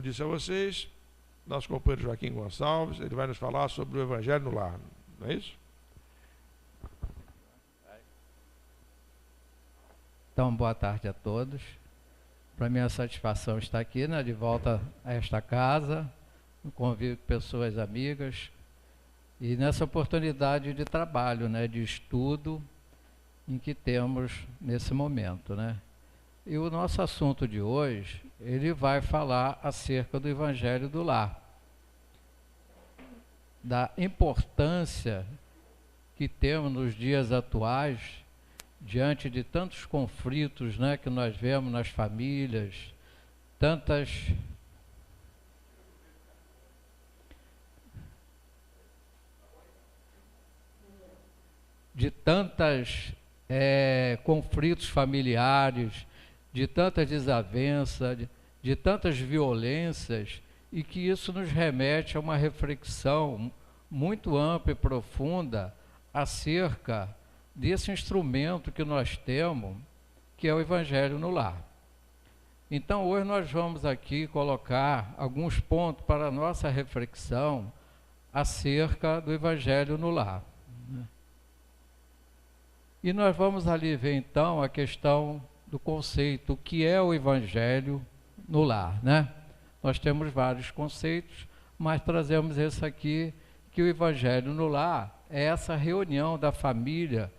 disse a vocês, nosso companheiro Joaquim Gonçalves, ele vai nos falar sobre o Evangelho no Lar, não é isso? Então, boa tarde a todos. Para mim é uma satisfação estar aqui, né, de volta a esta casa, no convívio com pessoas amigas, e nessa oportunidade de trabalho, né, de estudo, em que temos nesse momento, né? E o nosso assunto de hoje, ele vai falar acerca do Evangelho do Lar, da importância que temos nos dias atuais, diante de tantos conflitos, né, que nós vemos nas famílias, conflitos familiares, de tantas desavenças, de tantas violências, e que isso nos remete a uma reflexão muito ampla e profunda acerca desse instrumento que nós temos, que é o Evangelho no Lar. Então, hoje nós vamos aqui colocar alguns pontos para a nossa reflexão acerca do Evangelho no Lar. E nós vamos ali ver, então, a questão do conceito, o que é o Evangelho no Lar, né? Nós temos vários conceitos, mas trazemos esse aqui, que o Evangelho no Lar é essa reunião da família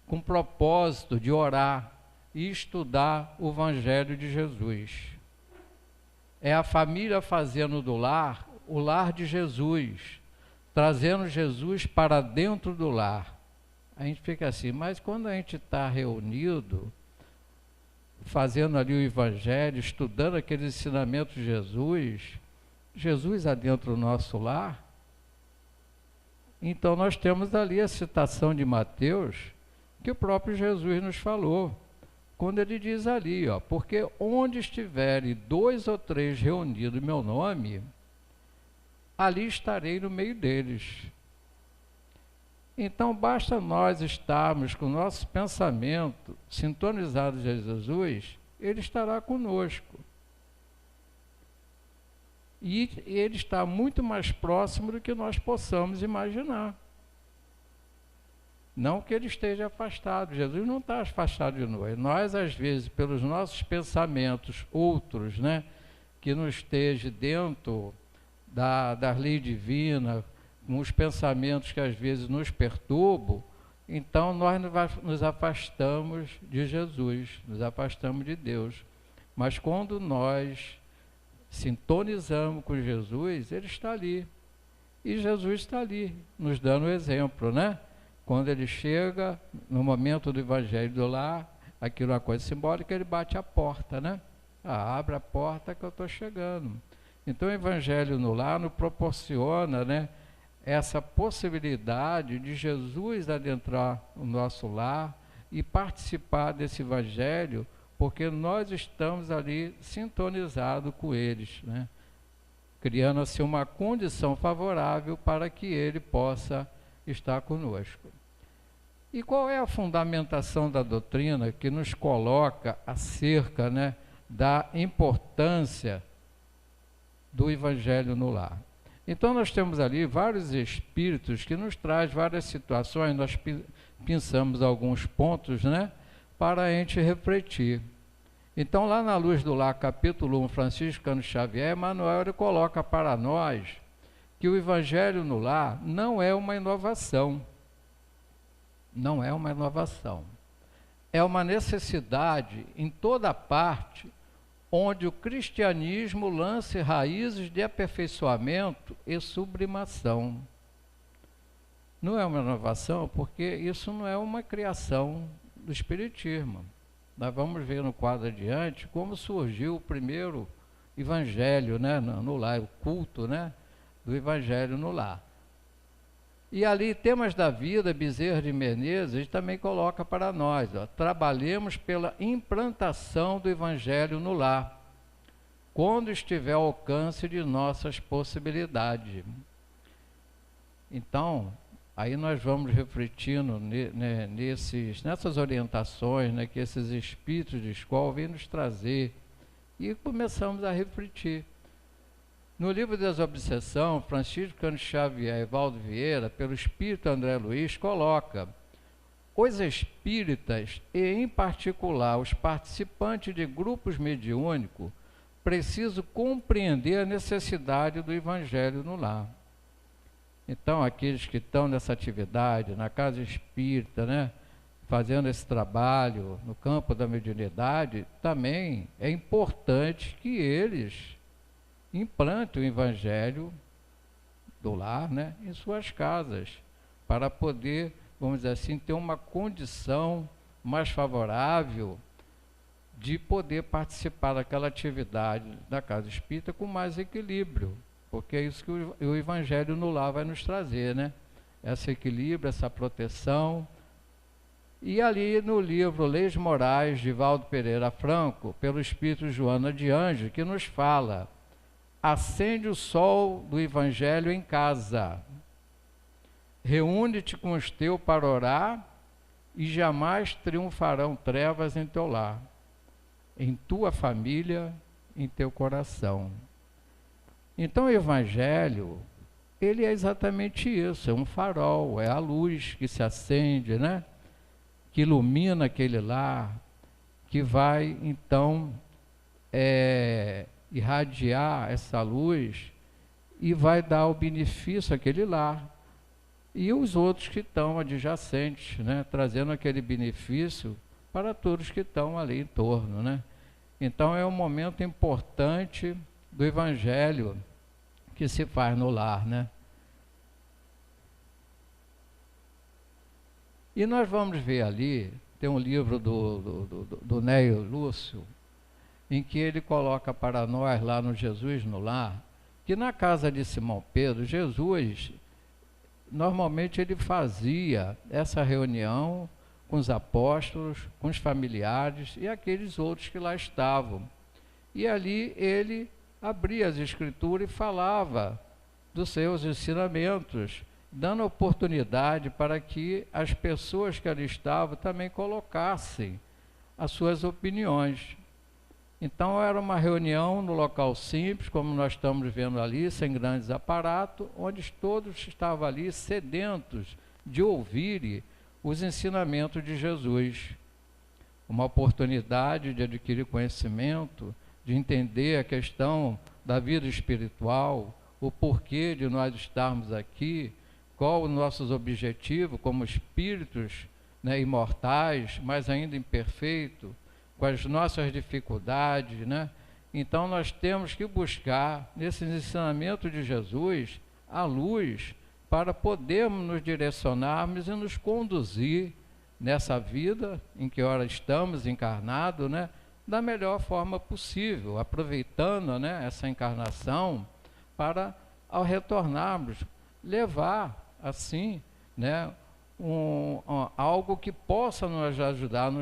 com o propósito de orar e estudar o Evangelho de Jesus. É a família fazendo do lar o lar de Jesus, trazendo Jesus para dentro do lar. A gente fica assim, mas quando a gente está reunido, fazendo ali o Evangelho, estudando aqueles ensinamentos de Jesus, Jesus adentro do nosso lar. Então nós temos ali a citação de Mateus, que o próprio Jesus nos falou, quando ele diz ali, ó, porque onde estiverem 2 ou 3 reunidos em meu nome, ali estarei no meio deles. Então basta nós estarmos com o nosso pensamento sintonizado a Jesus, ele estará conosco. E ele está muito mais próximo do que nós possamos imaginar. Não que ele esteja afastado, Jesus não está afastado de nós. Nós, às vezes, pelos nossos pensamentos outros, né, que não esteja dentro da lei divina, com os pensamentos que às vezes nos perturbam, então nós nos afastamos de Jesus, nos afastamos de Deus. Mas quando nós sintonizamos com Jesus, ele está ali. E Jesus está ali, nos dando o exemplo, né? Quando ele chega, no momento do Evangelho do Lar, aquilo é uma coisa simbólica, ele bate a porta, né? Abre a porta que eu estou chegando. Então o Evangelho no Lar nos proporciona, né, essa possibilidade de Jesus adentrar o nosso lar e participar desse Evangelho, porque nós estamos ali sintonizados com eles, né? Criando assim uma condição favorável para que ele possa estar conosco. E qual é a fundamentação da doutrina que nos coloca acerca, né, da importância do Evangelho no lar? Então nós temos ali vários espíritos que nos trazem várias situações, nós pensamos alguns pontos, né, para a gente refletir. Então lá na Luz do Lar, capítulo 1, Francisco Cândido Xavier, Emmanuel, ele coloca para nós que o Evangelho no Lar não é uma inovação. Não é uma inovação. É uma necessidade em toda parte onde o cristianismo lance raízes de aperfeiçoamento e sublimação. Não é uma inovação porque isso não é uma criação do Espiritismo. Nós vamos ver no quadro adiante como surgiu o primeiro Evangelho, né, no lar, o culto, né, do Evangelho no lar. E ali, Temas da Vida, Bezerra de Menezes, também coloca para nós, ó, trabalhemos pela implantação do Evangelho no lar, quando estiver ao alcance de nossas possibilidades. Então, aí nós vamos refletindo nessas orientações, né, que esses espíritos de escola vêm nos trazer, e começamos a refletir. No livro Desobsessão, Francisco Cândido Xavier e Valdo Vieira, pelo espírito André Luiz, coloca: os espíritas, e em particular os participantes de grupos mediúnicos, precisam compreender a necessidade do evangelho no lar. Então, aqueles que estão nessa atividade, na casa espírita, né, fazendo esse trabalho no campo da mediunidade, também é importante que eles implantem o evangelho do lar, né, em suas casas, para poder, vamos dizer assim, ter uma condição mais favorável de poder participar daquela atividade da casa espírita com mais equilíbrio, porque é isso que o evangelho no lar vai nos trazer, né? Esse equilíbrio, essa proteção. E ali no livro Leis Morais, de Valdo Pereira Franco, pelo espírito Joana de Anjos, que nos fala: acende o sol do evangelho em casa, reúne-te com os teus para orar, e jamais triunfarão trevas em teu lar, em tua família, em teu coração. Então o evangelho, ele é exatamente isso, é um farol, é a luz que se acende, né? Que ilumina aquele lar, que vai então irradiar essa luz e vai dar o benefício àquele lar. E os outros que estão adjacentes, né? Trazendo aquele benefício para todos que estão ali em torno, né? Então é um momento importante do evangelho que se faz no lar, né? E nós vamos ver ali, tem um livro do Neio Lúcio, em que ele coloca para nós lá no Jesus no Lar, que na casa de Simão Pedro, Jesus, normalmente ele fazia essa reunião com os apóstolos, com os familiares e aqueles outros que lá estavam. E ali ele abria as escrituras e falava dos seus ensinamentos, dando oportunidade para que as pessoas que ali estavam também colocassem as suas opiniões. Então era uma reunião no local simples, como nós estamos vendo ali, sem grandes aparatos, onde todos estavam ali sedentos de ouvir os ensinamentos de Jesus. Uma oportunidade de adquirir conhecimento, de entender a questão da vida espiritual, o porquê de nós estarmos aqui, qual os nossos objetivos como espíritos, né, imortais, mas ainda imperfeitos, com as nossas dificuldades, né? Então nós temos que buscar, nesses ensinamentos de Jesus, a luz para podermos nos direcionarmos e nos conduzir nessa vida em que ora estamos encarnados, né, da melhor forma possível, aproveitando, né, essa encarnação para, ao retornarmos, levar assim, né, algo que possa nos ajudar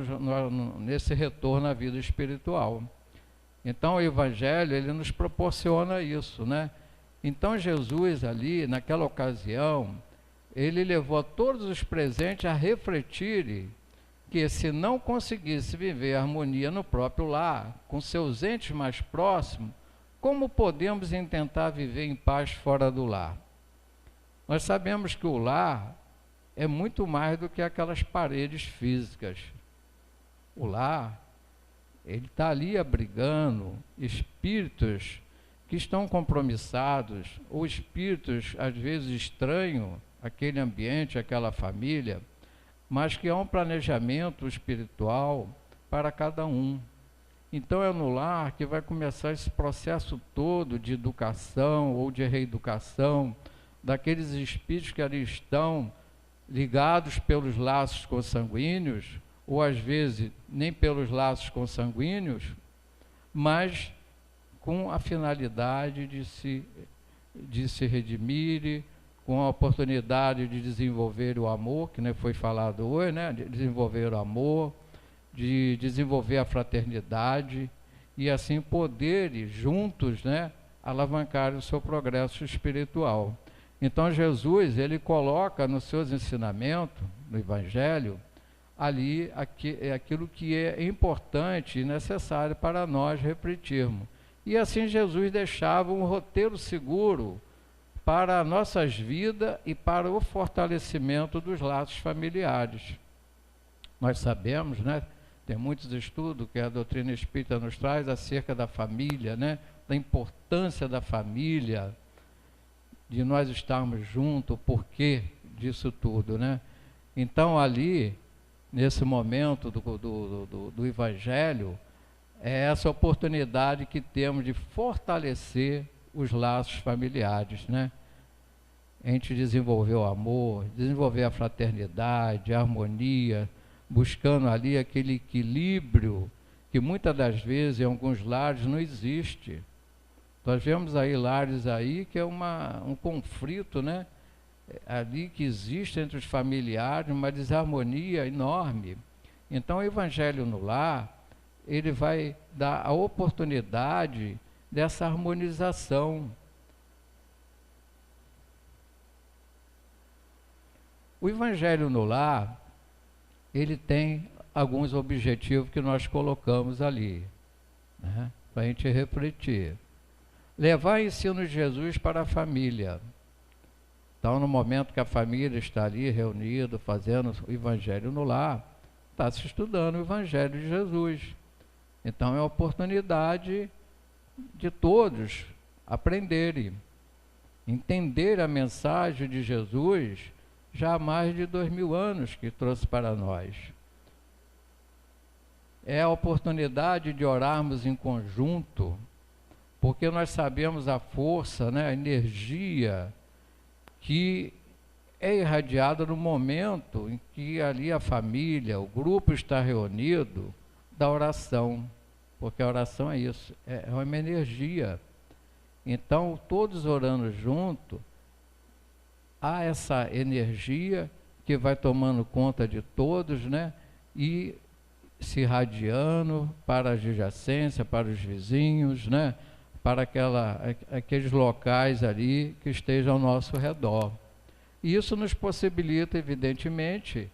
nesse retorno à vida espiritual. Então o Evangelho, ele nos proporciona isso, né? Então Jesus ali, naquela ocasião, ele levou a todos os presentes a refletirem que se não conseguisse viver a harmonia no próprio lar, com seus entes mais próximos, como podemos tentar viver em paz fora do lar? Nós sabemos que o lar é muito mais do que aquelas paredes físicas. O lar, ele está ali abrigando espíritos que estão compromissados, ou espíritos, às vezes, estranhos àquele ambiente, àquela família, mas que há um planejamento espiritual para cada um. Então é no lar que vai começar esse processo todo de educação ou de reeducação daqueles espíritos que ali estão ligados pelos laços consanguíneos, ou às vezes nem pelos laços consanguíneos, mas com a finalidade de se redimir, com a oportunidade de desenvolver o amor, que foi falado hoje, né? De desenvolver o amor, de desenvolver a fraternidade, e assim poderem juntos, né, alavancar o seu progresso espiritual. Então Jesus, ele coloca nos seus ensinamentos, no Evangelho, ali aquilo que é importante e necessário para nós refletirmos, E assim Jesus deixava um roteiro seguro para nossas vidas e para o fortalecimento dos laços familiares. Nós sabemos, né, tem muitos estudos que a doutrina espírita nos traz acerca da família, né, da importância da família, de nós estarmos juntos, o porquê disso tudo, né? Então ali, nesse momento do Evangelho, é essa oportunidade que temos de fortalecer os laços familiares, né? A gente desenvolver o amor, desenvolver a fraternidade, a harmonia, buscando ali aquele equilíbrio que muitas das vezes em alguns lares não existe. Nós vemos aí lares aí que é um conflito, né? Ali que existe entre os familiares, uma desarmonia enorme. Então o Evangelho no Lar, ele vai dar a oportunidade dessa harmonização. O Evangelho no Lar, ele tem alguns objetivos que nós colocamos ali, né, para a gente refletir. Levar ensino de Jesus para a família. Então, no momento que a família está ali reunida, fazendo o Evangelho no Lar, está se estudando o Evangelho de Jesus. Então, é a oportunidade de todos aprenderem, entender a mensagem de Jesus já há mais de 2000 anos que trouxe para nós. É a oportunidade de orarmos em conjunto, porque nós sabemos a força, né, a energia que é irradiada no momento em que ali a família, o grupo está reunido da oração, porque a oração é isso, é uma energia. Então, todos orando junto, há essa energia que vai tomando conta de todos, né, e se irradiando para a adjacência, para os vizinhos, né, para aqueles locais ali que estejam ao nosso redor. E isso nos possibilita, evidentemente,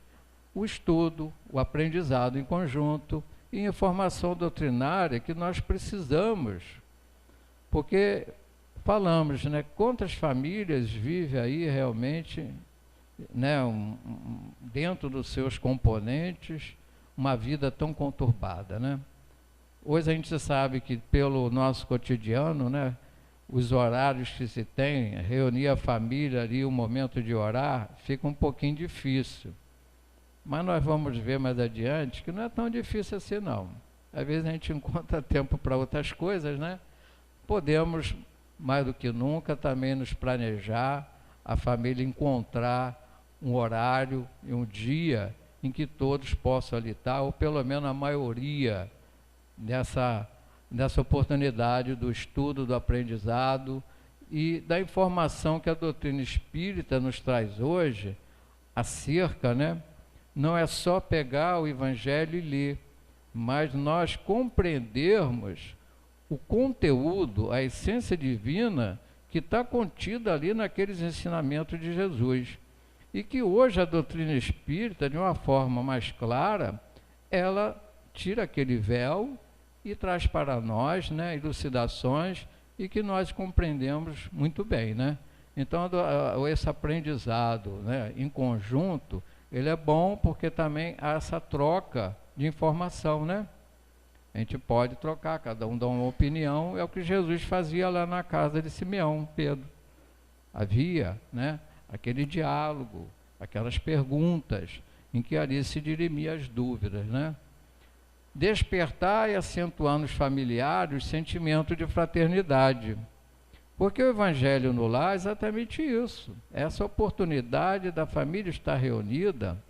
o estudo, o aprendizado em conjunto e informação doutrinária que nós precisamos, porque falamos, né, quantas famílias vivem aí realmente, né, dentro dos seus componentes, uma vida tão conturbada, né? Hoje a gente sabe que pelo nosso cotidiano, né, os horários que se tem, reunir a família ali, o momento de orar, fica um pouquinho difícil. Mas nós vamos ver mais adiante que não é tão difícil assim não. Às vezes a gente encontra tempo para outras coisas, né? Podemos, mais do que nunca, também nos planejar, a família encontrar um horário e um dia em que todos possam ali estar, ou pelo menos a maioria, nessa oportunidade do estudo, do aprendizado e da informação que a doutrina espírita nos traz hoje acerca, né? Não é só pegar o Evangelho e ler, mas nós compreendermos o conteúdo, a essência divina que está contida ali naqueles ensinamentos de Jesus. E que hoje a doutrina espírita, de uma forma mais clara, ela tira aquele véu e traz para nós, né, elucidações e que nós compreendemos muito bem, né? Então, esse aprendizado, né, em conjunto, ele é bom porque também há essa troca de informação, né? A gente pode trocar, cada um dá uma opinião, é o que Jesus fazia lá na casa de Simeão, Pedro. Havia, né, aquele diálogo, aquelas perguntas, em que ali se dirimia as dúvidas, né? Despertar e acentuar nos familiares o sentimento de fraternidade. Porque o Evangelho no Lar é exatamente isso, essa oportunidade da família estar reunida,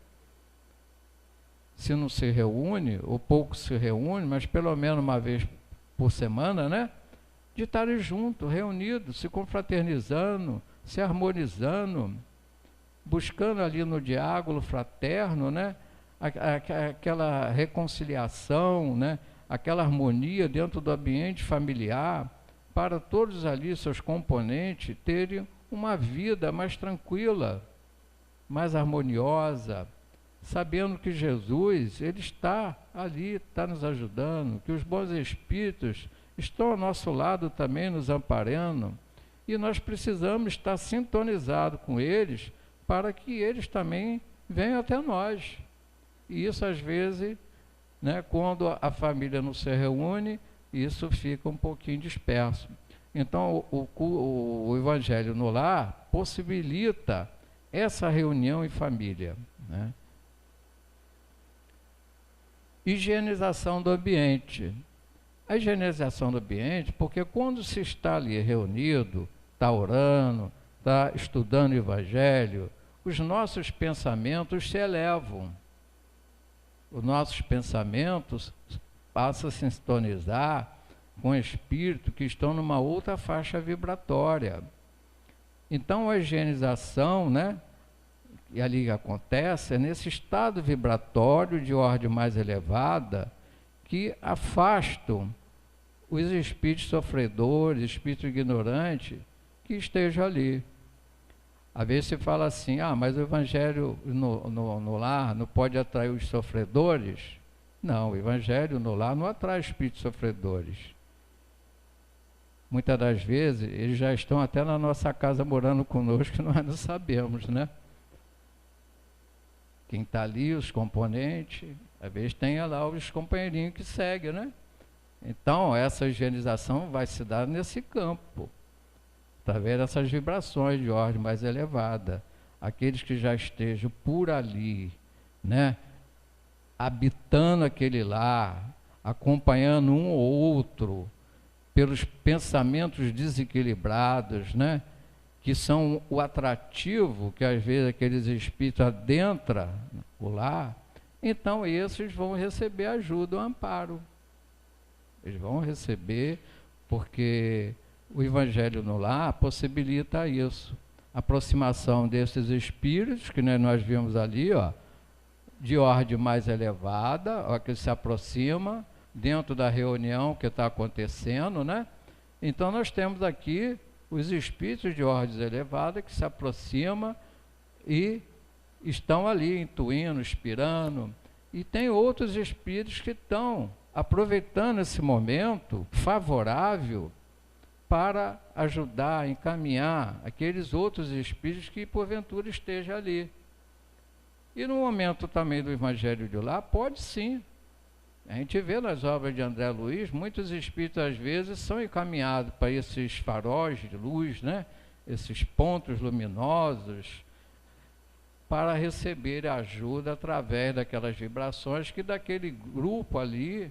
se não se reúne, ou pouco se reúne, mas pelo menos uma vez por semana, né? De estarem juntos, reunidos, se confraternizando, se harmonizando, buscando ali no diálogo fraterno, né, aquela reconciliação, né, aquela harmonia dentro do ambiente familiar, para todos ali, seus componentes, terem uma vida mais tranquila, mais harmoniosa, sabendo que Jesus, ele está ali, está nos ajudando, que os bons espíritos estão ao nosso lado também nos amparando, e nós precisamos estar sintonizados com eles para que eles também venham até nós. E isso às vezes, né, quando a família não se reúne, isso fica um pouquinho disperso. Então o Evangelho no Lar possibilita essa reunião em família, né? Higienização do ambiente. A higienização do ambiente, porque quando se está ali reunido, está orando, está estudando o Evangelho, os nossos pensamentos se elevam. Os nossos pensamentos passam a se sintonizar com espíritos que estão numa outra faixa vibratória. Então a higienização, né, e ali acontece, é nesse estado vibratório de ordem mais elevada que afastam os espíritos sofredores, espíritos ignorantes que estejam ali. Às vezes se fala assim, mas o Evangelho no lar não pode atrair os sofredores. Não, o Evangelho no lar não atrai espíritos sofredores. Muitas das vezes eles já estão até na nossa casa morando conosco e nós não sabemos, né? Quem está ali, os componentes, às vezes tem lá os companheirinhos que seguem, né? Então, essa higienização vai se dar nesse campo, através dessas vibrações de ordem mais elevada. Aqueles que já estejam por ali, né, habitando aquele lar, acompanhando um ou outro, pelos pensamentos desequilibrados, né, que são o atrativo que às vezes aqueles espíritos adentram o lar, então esses vão receber ajuda, o amparo. Eles vão receber, porque o Evangelho no Lar possibilita isso. A aproximação desses espíritos, que nós vimos ali, de ordem mais elevada, que se aproxima dentro da reunião que está acontecendo, né? Então nós temos aqui os espíritos de ordens elevadas que se aproximam e estão ali intuindo, inspirando. E tem outros espíritos que estão aproveitando esse momento favorável para ajudar, encaminhar aqueles outros espíritos que porventura estejam ali. E no momento também do Evangelho de lá, pode sim. A gente vê nas obras de André Luiz, muitos espíritos às vezes são encaminhados para esses faróis de luz, né? Esses pontos luminosos, para receber ajuda através daquelas vibrações que daquele grupo ali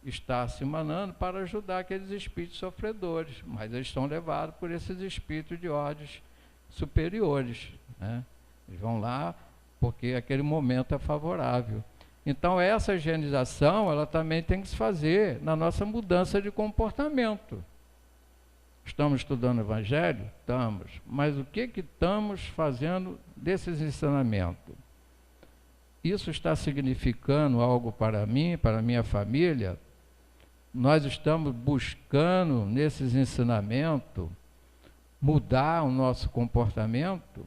está se emanando para ajudar aqueles espíritos sofredores, mas eles estão levados por esses espíritos de ordens superiores, né? Eles vão lá porque aquele momento é favorável. Então essa higienização, ela também tem que se fazer na nossa mudança de comportamento. Estamos estudando o Evangelho? Estamos. Mas o que estamos fazendo desses ensinamentos? Isso está significando algo para mim, para a minha família? Nós estamos buscando, nesses ensinamentos, mudar o nosso comportamento?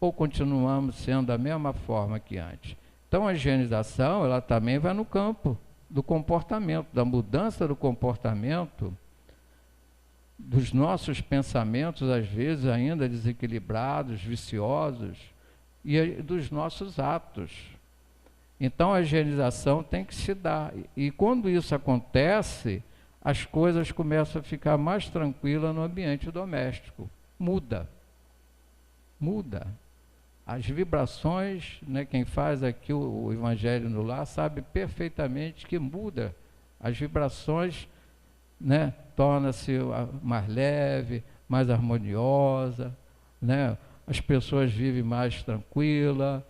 Ou continuamos sendo da mesma forma que antes? Então, a higienização, ela também vai no campo do comportamento, da mudança do comportamento, dos nossos pensamentos, às vezes ainda desequilibrados, viciosos, e dos nossos atos. Então, a higienização tem que se dar. E quando isso acontece, as coisas começam a ficar mais tranquilas no ambiente doméstico. Muda. As vibrações, né, quem faz aqui o Evangelho no Lar sabe perfeitamente que muda. As vibrações, né, torna-se mais leve, mais harmoniosa, né? As pessoas vivem mais tranquilas,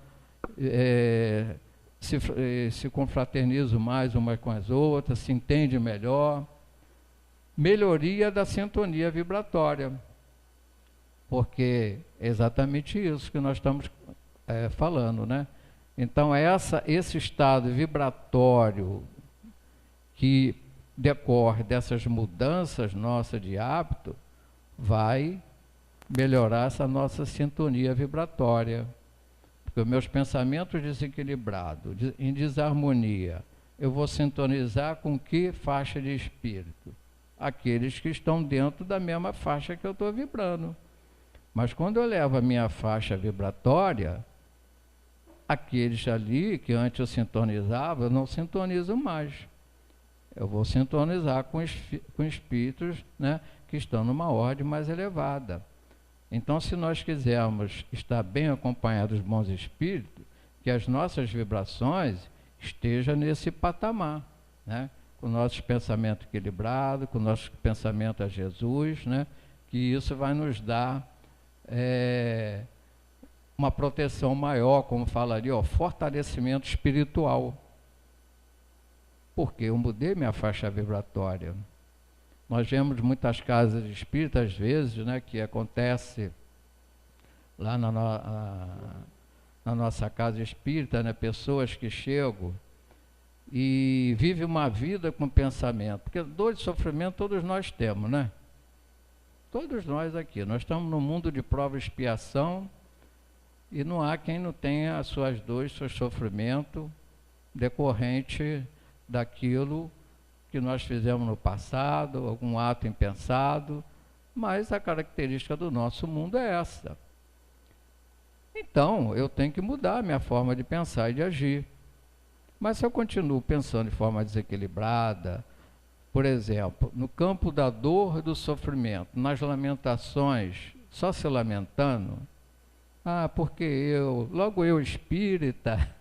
se confraternizam mais umas com as outras, se entendem melhor. Melhoria da sintonia vibratória, porque é exatamente isso que nós estamos falando, né? Então, esse estado vibratório que decorre dessas mudanças nossas de hábito, vai melhorar essa nossa sintonia vibratória. Porque os meus pensamentos desequilibrados, em desarmonia, eu vou sintonizar com que faixa de espírito? aqueles que estão dentro da mesma faixa que eu estou vibrando. Mas quando eu levo a minha faixa vibratória, aqueles ali que antes eu sintonizava, eu não sintonizo mais. Eu vou sintonizar com espíritos, né, que estão numa ordem mais elevada. Então, se nós quisermos estar bem acompanhados dos bons espíritos, que as nossas vibrações estejam nesse patamar, né, com o nosso pensamento equilibrado, com o nosso pensamento a Jesus, né, que isso vai nos dar uma proteção maior, como falaria, fortalecimento espiritual. Porque eu mudei minha faixa vibratória. Nós vemos muitas casas espíritas, às vezes, né, que acontece lá na nossa casa espírita, né, pessoas que chegam e vivem uma vida com pensamento. Porque dor e sofrimento todos nós temos, né? Todos nós aqui. Nós estamos num mundo de prova e expiação e não há quem não tenha as suas dores, seu sofrimento decorrente daquilo que nós fizemos no passado, algum ato impensado, mas a característica do nosso mundo é essa. Então, eu tenho que mudar a minha forma de pensar e de agir. Mas se eu continuo pensando de forma desequilibrada, por exemplo, no campo da dor e do sofrimento, nas lamentações, só se lamentando, porque logo eu espírita,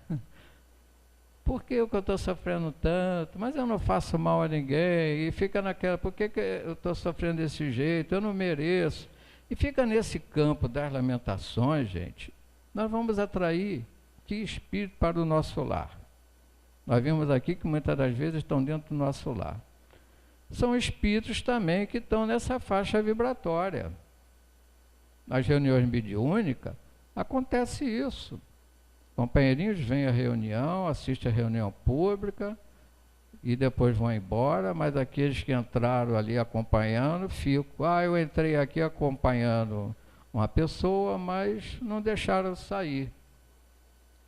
por que eu estou sofrendo tanto? Mas eu não faço mal a ninguém. E fica naquela, por que eu estou sofrendo desse jeito? Eu não mereço. E fica nesse campo das lamentações, gente. Nós vamos atrair que espírito para o nosso lar? Nós vimos aqui que muitas das vezes estão dentro do nosso lar. São espíritos também que estão nessa faixa vibratória. Nas reuniões mediúnicas, acontece isso. Companheirinhos vêm à reunião, assistem à reunião pública e depois vão embora, mas aqueles que entraram ali acompanhando, ficam, eu entrei aqui acompanhando uma pessoa, mas não deixaram sair.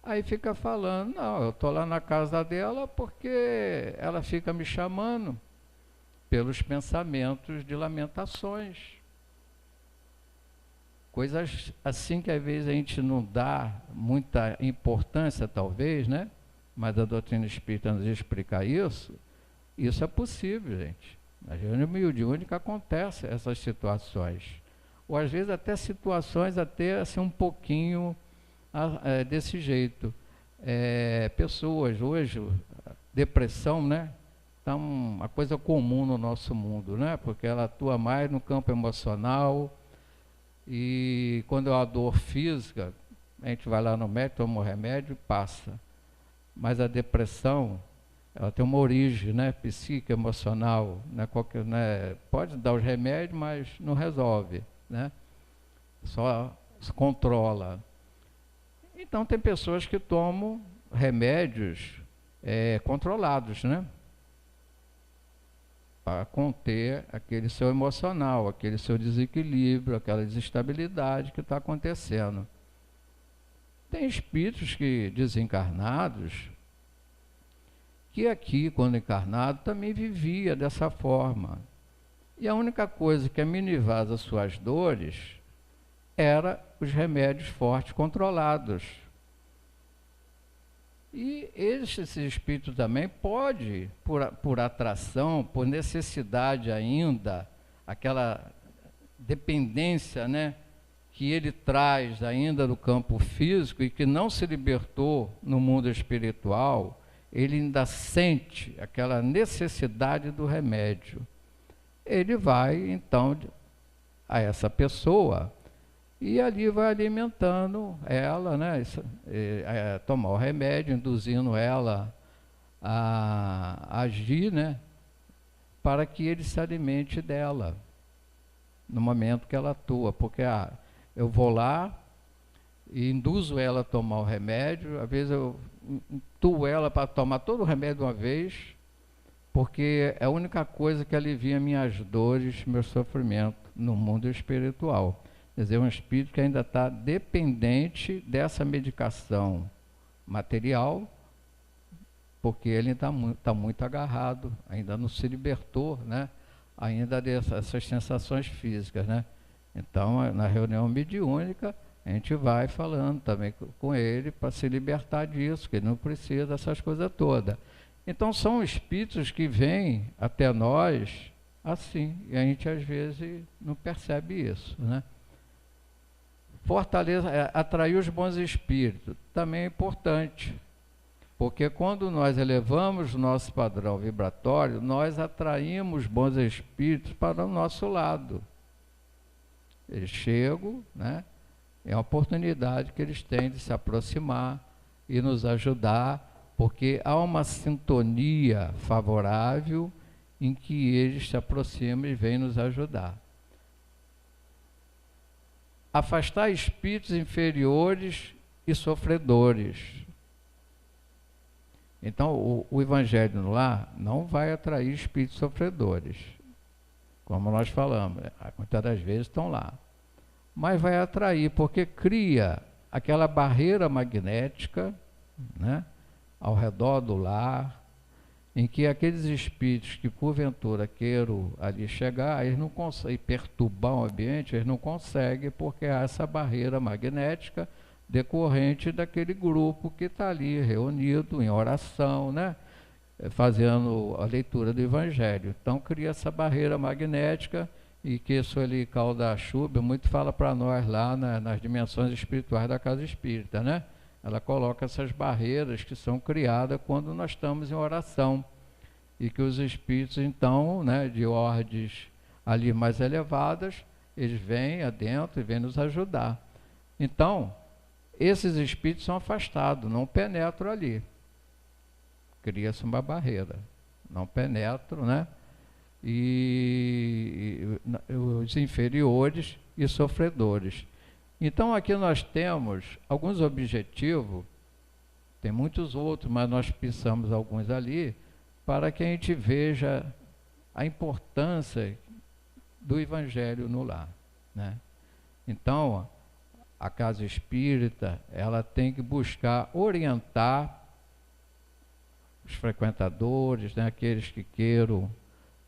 Aí fica falando, não, eu estou lá na casa dela porque ela fica me chamando pelos pensamentos de lamentações. Coisas assim que às vezes a gente não dá muita importância, talvez, né? Mas a doutrina espírita nos explica isso. Isso é possível, gente. Na reunião mediúnica acontece essas situações. Ou às vezes até situações até assim um pouquinho desse jeito. Pessoas hoje, depressão, né? Tá uma coisa comum no nosso mundo, né? Porque ela atua mais no campo emocional. E quando é uma dor física, a gente vai lá no médico, toma um remédio e passa. Mas a depressão, ela tem uma origem, né, psíquica, emocional, né, pode dar os remédios, mas não resolve, né, só se controla. Então tem pessoas que tomam remédios controlados, né, para conter aquele seu emocional, aquele seu desequilíbrio, aquela desestabilidade que está acontecendo. Tem espíritos que desencarnados, que aqui, quando encarnado, também vivia dessa forma. E a única coisa que amenizava as suas dores era os remédios fortes controlados. E esse espírito também pode, por atração, por necessidade ainda, aquela dependência, né, que ele traz ainda do campo físico e que não se libertou no mundo espiritual, ele ainda sente aquela necessidade do remédio. Ele vai, então, a essa pessoa e ali vai alimentando ela, né, tomar o remédio, induzindo ela a agir, né, para que ele se alimente dela no momento que ela atua, porque eu vou lá e induzo ela a tomar o remédio, às vezes eu intuo ela para tomar todo o remédio de uma vez, porque é a única coisa que alivia minhas dores, meu sofrimento no mundo espiritual. Quer dizer, um espírito que ainda está dependente dessa medicação material, porque ele está muito agarrado, ainda não se libertou, né, ainda dessas sensações físicas, né? Então, na reunião mediúnica, a gente vai falando também com ele para se libertar disso, que ele não precisa dessas coisas todas. Então, são espíritos que vêm até nós assim, e a gente às vezes não percebe isso, né? Fortaleza, atrair os bons espíritos, também é importante, porque quando nós elevamos o nosso padrão vibratório, nós atraímos bons espíritos para o nosso lado. Eles chegam, né? É uma oportunidade que eles têm de se aproximar e nos ajudar, porque há uma sintonia favorável em que eles se aproximam e vêm nos ajudar. Afastar espíritos inferiores e sofredores. Então, o Evangelho no lar não vai atrair espíritos sofredores, como nós falamos, muitas das vezes estão lá. Mas vai atrair, porque cria aquela barreira magnética, né, ao redor do lar, em que aqueles espíritos que porventura queiram ali chegar, eles não conseguem perturbar o ambiente, eles não conseguem, porque há essa barreira magnética decorrente daquele grupo que está ali reunido em oração, né, fazendo a leitura do Evangelho. Então cria essa barreira magnética, e que Sueli Calda Chuba muito fala para nós lá nas dimensões espirituais da Casa Espírita, né? Ela coloca essas barreiras que são criadas quando nós estamos em oração, e que os espíritos, então, né, de ordens ali mais elevadas, eles vêm adentro e vêm nos ajudar. Então, esses espíritos são afastados, não penetram ali. Cria-se uma barreira, não penetram, né? E os inferiores e sofredores. Então aqui nós temos alguns objetivos, tem muitos outros, mas nós pensamos alguns ali, para que a gente veja a importância do Evangelho no lar, né? Então, a Casa Espírita, ela tem que buscar orientar os frequentadores, né, aqueles que queiram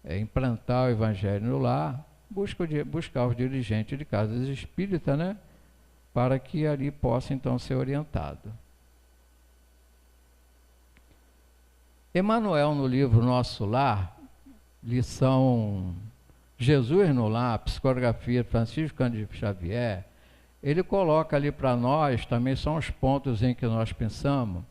implantar o Evangelho no lar, buscar os dirigentes de casas espíritas, né, para que ali possa então ser orientado. Emmanuel, no livro Nosso Lar, lição Jesus no Lar, psicografia de Francisco Cândido Xavier, ele coloca ali para nós, também são os pontos em que nós pensamos,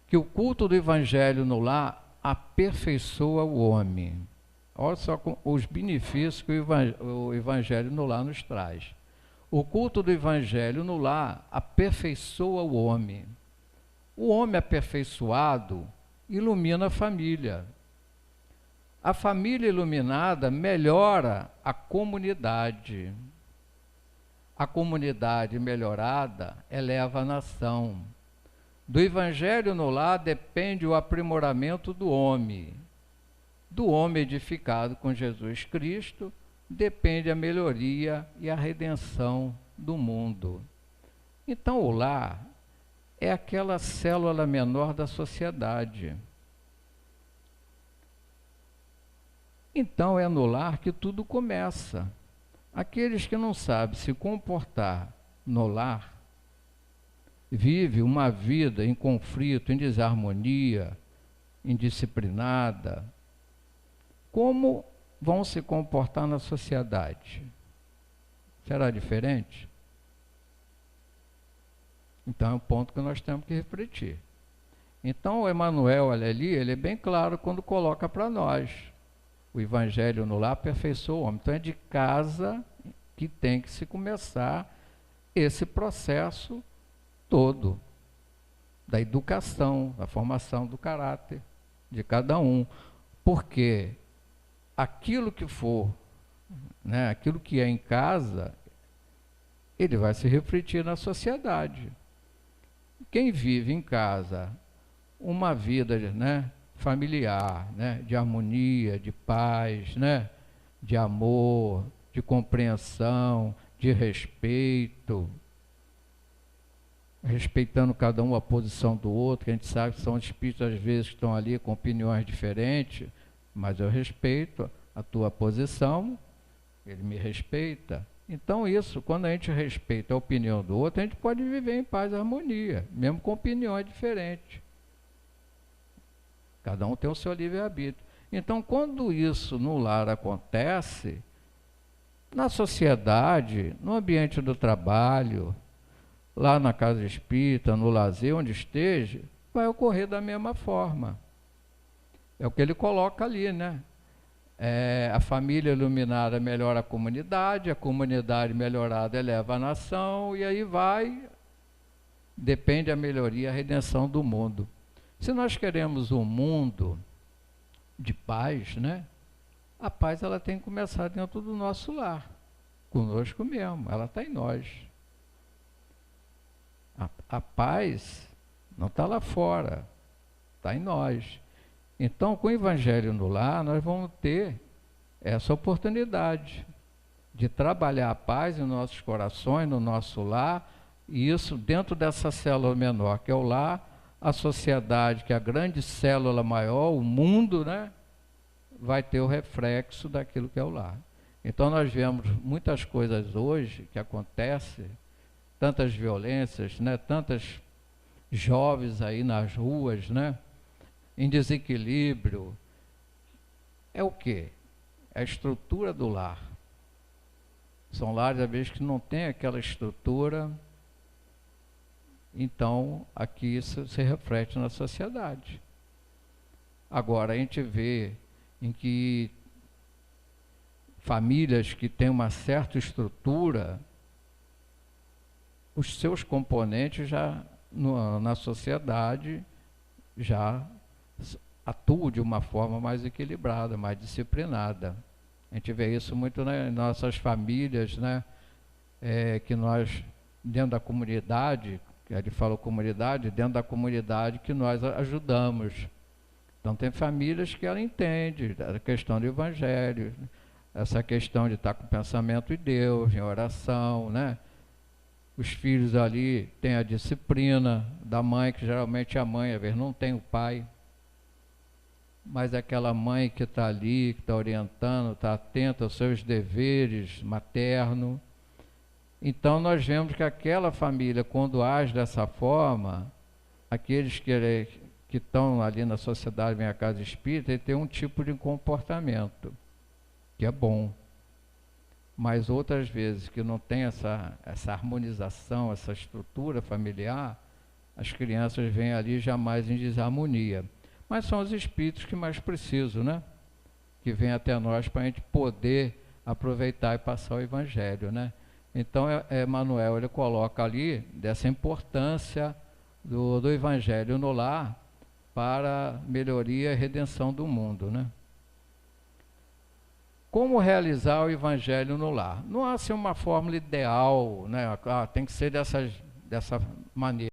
que o culto do Evangelho no lar aperfeiçoa o homem. Olha só os benefícios que o Evangelho no lar nos traz. O culto do Evangelho no lar aperfeiçoa o homem. O homem aperfeiçoado ilumina a família. A família iluminada melhora a comunidade. A comunidade melhorada eleva a nação. Do Evangelho no lar depende o aprimoramento do homem. Do homem edificado com Jesus Cristo, depende a melhoria e a redenção do mundo. Então, o lar é aquela célula menor da sociedade. Então, é no lar que tudo começa. Aqueles que não sabem se comportar no lar, vivem uma vida em conflito, em desarmonia, indisciplinada, como vão se comportar na sociedade? Será diferente? Então é um ponto que nós temos que refletir. Então o Emmanuel ali, ele é bem claro quando coloca para nós: o Evangelho no lar aperfeiçoa o homem. Então é de casa que tem que se começar esse processo todo da educação, da formação do caráter de cada um. Porque aquilo que for, né, aquilo que é em casa, ele vai se refletir na sociedade. Quem vive em casa uma vida, né, familiar, né, de harmonia, de paz, né, de amor, de compreensão, de respeito, respeitando cada um a posição do outro, que a gente sabe que são espíritos às vezes que estão ali com opiniões diferentes, mas eu respeito a tua posição, ele me respeita. Então isso, quando a gente respeita a opinião do outro, a gente pode viver em paz e harmonia, mesmo com opiniões diferentes. Cada um tem o seu livre-arbítrio. Então, quando isso no lar acontece, na sociedade, no ambiente do trabalho, lá na casa espírita, no lazer, onde esteja, vai ocorrer da mesma forma. É o que ele coloca ali, né? A família iluminada melhora a comunidade melhorada eleva a nação, e aí vai, depende a melhoria, a redenção do mundo. Se nós queremos um mundo de paz, né? A paz ela tem que começar dentro do nosso lar, conosco mesmo, ela está em nós. A paz não está lá fora, está em nós. Então, com o Evangelho no lar, nós vamos ter essa oportunidade de trabalhar a paz em nossos corações, no nosso lar, e isso dentro dessa célula menor, que é o lar, a sociedade, que é a grande célula maior, o mundo, né, vai ter o reflexo daquilo que é o lar. Então, nós vemos muitas coisas hoje que acontecem, tantas violências, né, tantas jovens aí nas ruas, né, em desequilíbrio. É o quê? É a estrutura do lar. São lares, às vezes, que não tem aquela estrutura. Então, aqui isso se reflete na sociedade. Agora, a gente vê em que famílias que têm uma certa estrutura, os seus componentes já na sociedade já atuam de uma forma mais equilibrada, mais disciplinada. A gente vê isso muito nas nossas famílias, né? Que nós, dentro da comunidade, que ele falou comunidade, dentro da comunidade que nós ajudamos. Então tem famílias que ela entende a questão do Evangelho, essa questão de estar com o pensamento em Deus, em oração, né? Os filhos ali têm a disciplina da mãe, que geralmente a mãe, às vezes, não tem o pai. Mas aquela mãe que está ali, que está orientando, está atenta aos seus deveres maternos. Então nós vemos que aquela família, quando age dessa forma, aqueles que estão ali na sociedade, vem à casa espírita, ele tem um tipo de comportamento que é bom. Mas outras vezes que não tem essa harmonização, essa estrutura familiar, as crianças vêm ali jamais em desarmonia. Mas são os espíritos que mais precisam, né? Que vêm até nós para a gente poder aproveitar e passar o Evangelho, né? Então, Emmanuel, ele coloca ali dessa importância do Evangelho no lar para melhoria e redenção do mundo, né? Como realizar o Evangelho no lar? Não há assim uma fórmula ideal, né? Tem que ser dessa maneira.